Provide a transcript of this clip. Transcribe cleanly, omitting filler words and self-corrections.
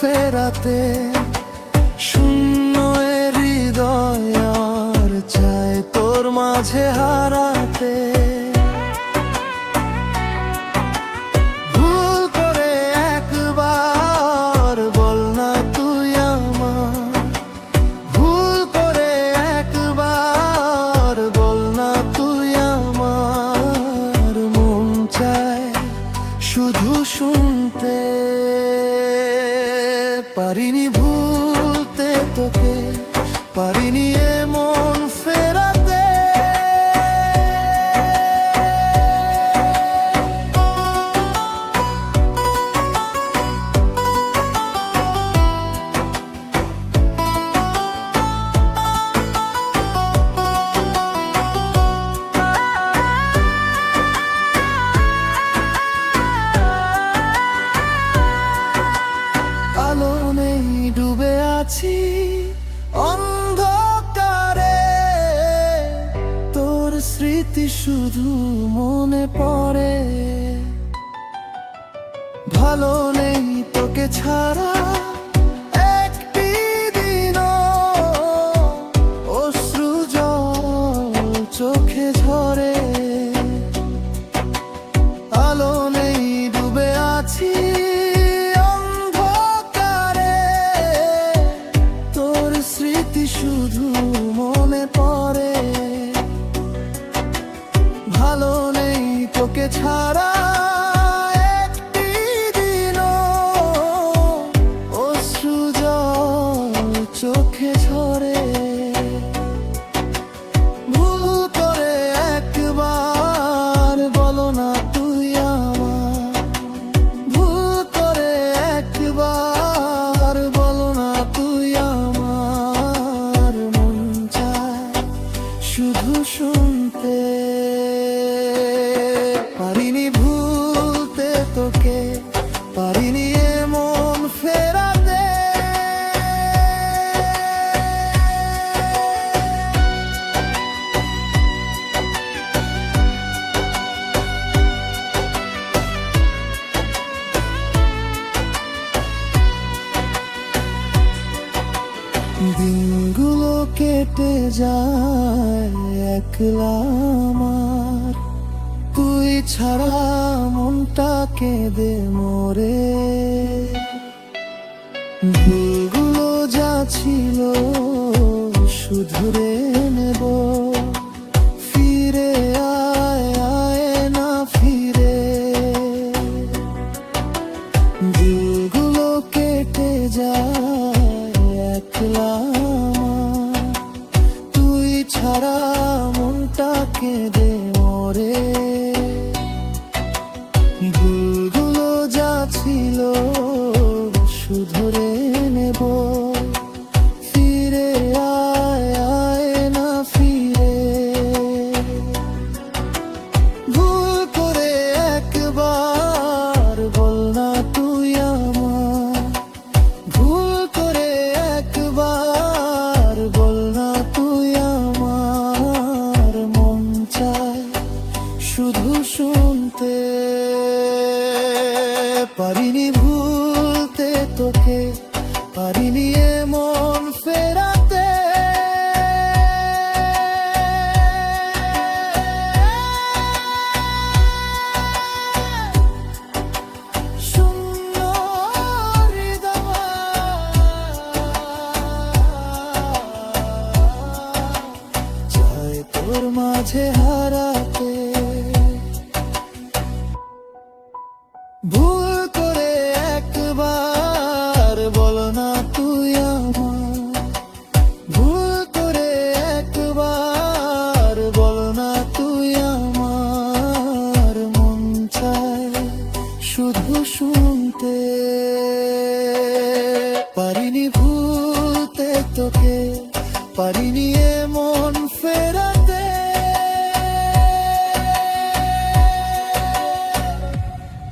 ফেরাতে। শূন্য এ হৃদয় আর চায় তোর মাঝে হারাতে। ভুল করে একবার বল না তুই আমার, ভুল করে একবার বল না তুই আমার। মন চায় শুধু শুনতে, পারিনি ভুলতে তোকে, পারিনি এমন ফেরাতে। আলো নেই, ডুবে আছি অন্ধকারে, তোর স্মৃতি শুধু মনে পড়ে। ভালো নেই তোকে ছাড়া একটি দিনও, অশ্রু জল চোখে ঝরে। আলো নেই, ডুবে আছি অন্ধকারে, তোর স্মৃতি শুধু মনে পড়ে। ভালো নেই তোকে ছাড়া একটি দিনও, অশ্রু জল চোখে ঝরে। ভুল করে একবার বলো না তুই আমার, ভুল করে একবার বলো না তুই আমার। মন চায় শুধু শুনতে, পারিনি ভুলতে তোকে, পারিনি এমন ফেরাতে। দিনগুলো কেটে যায় একলা আমার, তুই ছাড়া মনটা কেঁদে মরে। ভুলগুলো যা ছিল শুধরে নেব, ফিরে আয় আয় না ফিরে। ভুলগুলো কেটে যায় একলা আমার, তুই ছাড়া মনটা কেঁদে মরে। ভুলগুলো যা ছিল শুধরে নেব, ফিরে আয় আয় না ফিরে। ভুল করে একবার বল না তুই আমার, ভুল করে একবার বল না তুই আমার। মন চায় শুধু শুনতে, পারিনি ভুলতে তোকে, পারিনি এমন ফেরাতে। শূন্য হৃদয় চায় তোর মাঝে হারাতে। ভুল করে একবার বল না তুই আমার, ভুল করে একবার বল না তুই আমার। মন চায় শুধু শুনতে, পারিনি ভুলতে তোকে, পারিনি এমন